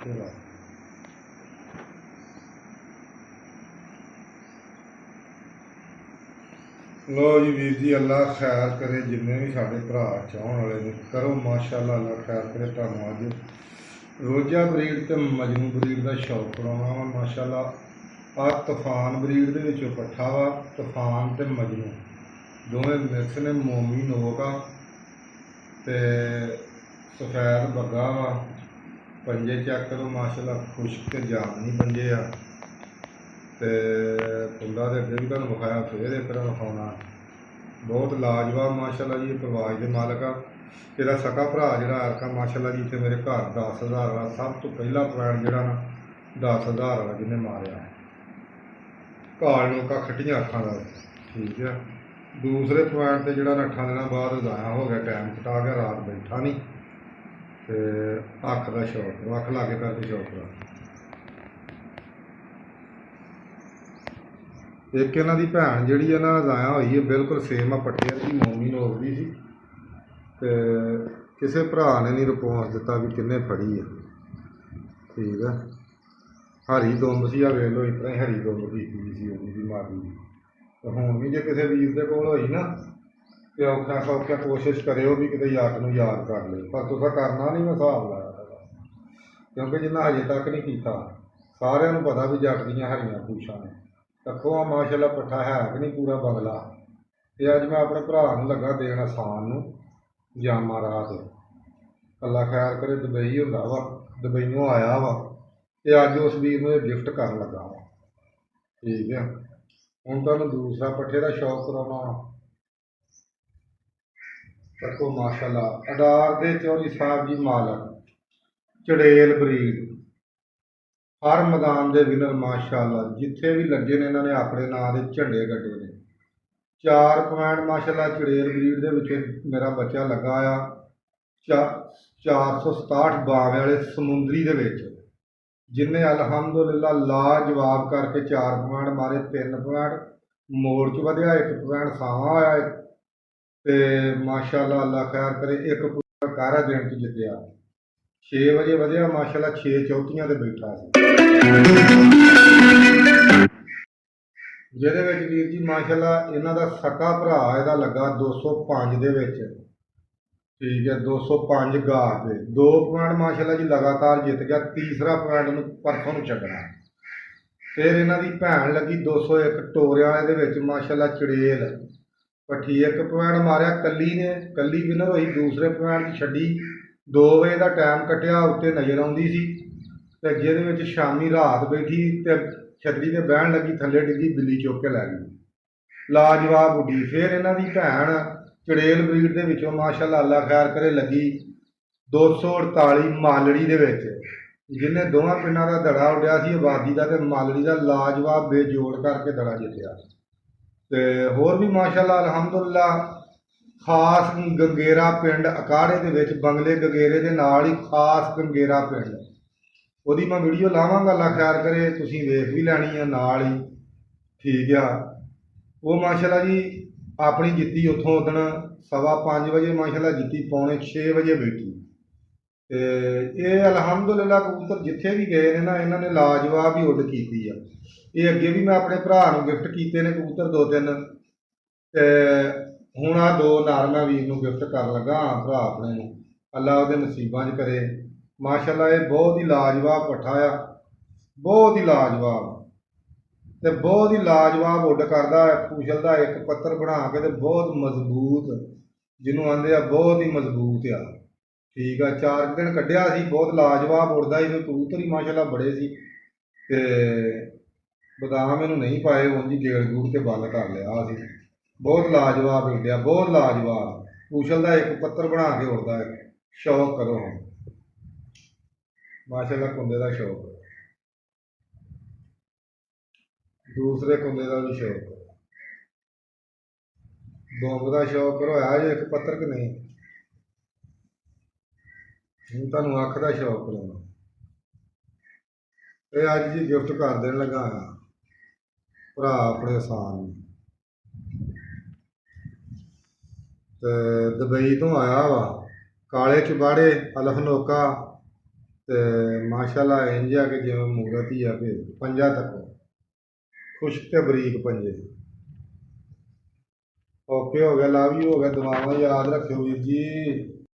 चलो लो जी वीर जी अल्लाह खैर करे जिन्ने भी साढ़े भरा चाहने वाले ने करो माशाअल्लाह अल्लाह खैर करे। तुहानू अज रोजा ब्रीड ते मजनू ब्रीड का शौक कराना वा माशाअल्लाह। आ तूफान ब्रीड दे विचों पट्ठा वा तूफान ते मजनू दोवें मिक्स ने। मोमी नोक आ ते सफैद बग्गा वा। पंजे चेक करो माशाअल्लाह खुश्क ते जामनी पंजे आ ते कुंडा दे अगे भी तुहानू विखाया फिर एक बार विखाउणा। बहुत लाजवाब माशाअल्लाह जी परवाज के मालक आ। तेरा सका भरा जिहड़ा ऐरका माशाअल्लाह जी इत्थे मेरे घर 10,000 वाला सब तो पहला पॉइंट जिहड़ा ना 10,000 वाला जिन्हें मारिया काल नोका खट्टियां अखां दा। ठीक है दूसरे पॉइंट ते जिहड़ा 8 दिनों बाद जाया हो गया टाइम कटा गया रात बैठा नहीं ते अख का शौक अख लागे करके शौक करा। एक इन्हां दी भैन जिहड़ी है ना जाया हुई है बिल्कुल सेम आ पट्ठे की मोमी नोक दी सी ते किसी भरा ने नहीं रिस्पॉन्स दिता भी किन्ने फड़ी है। ठीक है हरी दुंब सी आ वेख लो इस तरह ही हरी दुंब कीती सी उहदी मारी तो हुण भी जे किसी वीर दे कोल होई ना तो औखा सौखा कोशिश करियो भी किते जट नूं याद कर लियो पर तुसां करना नहीं। मैं हिसाब लाया क्योंकि जिन्ना अजे तक नहीं कीता सारिआं नूं पता भी जट दीआं हरियां पूछां ने। तक्को आ माशाअल्लाह पट्ठा है कि नहीं पूरा बगला ते अज मैं अपने भरा नूं लगा देण आसान नूं जामा राह ते। अल्लाह खैर करे दुबई हुंदा वा दुबईयों आया वा ते अज उस वीर नूं गिफ्ट करन लगा वा। ठीक है हुण तुहानूं दूसरा पट्ठे का शौक कराउणा। तक्को माशाअल्लाह अडार दे चौधरी साहब जी मालक चड़ेल ब्रीड हर मैदान के विनर माशाअल्लाह जिथे भी लगे ने इन्होंने अपने नाम के झंडे कटे ने। 4 पॉइंट माशाअल्लाह चड़ेल ब्रीड के विच मेरा बच्चा लगा आ 467 बावे वाले समुंदरी दे विच जिन्हें अलहमदुलिल्लाह लाजवाब करके 4 पॉइंट मारे 3 पॉइंट मोड़ च वधिया 1 पॉइंट सावा आया ते माशाअल्लाह अल्लाह खैर करे 1 पूरा कारा दिन च जितया 6 बजे वधिया माशाअल्लाह 6 चौथियां ते बैठा जिहदे विच वीर जी माशाअल्लाह इन्हां दा सका भरा इहदा लगा 205 दे विच। ठीक है 205 गार दे 2 पॉइंट माशाअल्लाह जी लगातार जित गया। तीसरा पॉइंट नूं परसों नूं छड्डना फिर इन्हां दी भैन लगी 201 टोरियां वाले दे विच माशाअल्लाह चड़ेल पट्ठी 1 पॉइंट मारिया कली विनर होई। दूसरे पॉइंट छड्डी 2 बजे का टाइम कटिया उत्ते नज़र आउंदी सी ते जिहदे विच शामी रात बैठी ते छतरी ते बहन लगी थल्ले डिग्गी बिल्ली चुक के लै गई लाजवाब उड्डी। फिर इन्हां दी भैन चड़ेल ब्रीड दे विचों माशाअल्लाह अल्लाह खैर करे लगी 248 मालड़ी दे विच जिन्हें दोवां पिंडां दा दड़ा उड्डिया सी आबादी का ते मालड़ी का लाजवाब बेजोड़ करके दड़ा जितया। ते होर भी माशाअल्लाह अलहमदुलिल्लाह खास गंगेरा पिंड अकाड़े दे विच बंगले गगेरे दे नाल ही खास गंगेरा पिंड ਉਹਦੀ मैं वीडियो लावांगा अल्लाह खैर करे तुसीं वेख भी लैनी है नाल ही। ठीक है वो माशाअल्लाह जी अपनी जित्ती उत्थों उदण 5:15 बजे माशाअल्लाह जित्ती 5:45 बजे बैठी ते ये अलहमदुलिल्लाह कबूतर जिथे भी गए ने ना इन्होंने लाजवाब ही उड की है। ये अगे भी मैं अपने भरा नूं गिफ्ट किए ने कबूतर 2-3 ते हुण आ 2 नर मैं वीर नूं गिफ्ट कर लगा भरा अपने नूं अल्लाह उहदे नसीबां च करे। माशाअल्लाह ये बहुत ही लाजवाब पट्ठा आ बहुत ही लाजवाब ते बहुत ही लाजवाब उड करदा है। पूछल का 1 पत्तर बना के ते बहुत मजबूत जिन्हों आंदे आ बहुत ही मजबूत आ। ठीक है 4 दिन कढ़िया सी बहुत लाजवाब उड़दा ही कबूतर ही माशाअल्लाह बड़े सी ते बदाम इनू नहीं पाए उंज गेड़ गूड़ के बंद कर लिया सी। बहुत लाजवाब उड्या बहुत लाजवाब पूछल का 1 पत्तर बना के उड़दा है। शौक करो हम माशाअल्लाह कुंदे का शौक दूसरे कुंदे का भी शौक दुंब का शौक करो है जो 1 पत्तर कि नहीं हूँ तुहानू अख का शौक कराउणा। ये अज जी गिफ्ट कर देन लगा भरा अपने आसान ते दुबई तो आया वा काले चबाड़े अलफनोका ਤੇ ਮਾਸ਼ਾਅੱਲਾ ਇੰਜ ਆ ਕਿ ਜਿਵੇਂ ਮੂਰਤ ਹੀ ਆ ਕਿ ਪੰਜਾ ਤੱਕ ਖੁਸ਼ਕ ਤੇ ਬਰੀਕ ਪੰਜੇ। ਓਕੇ ਹੋ ਗਿਆ, ਲਵ ਯੂ ਹੋ ਗਿਆ, ਦੁਆਵਾਂ ਯਾਦ ਰੱਖਿਓ ਵੀਰ ਜੀ।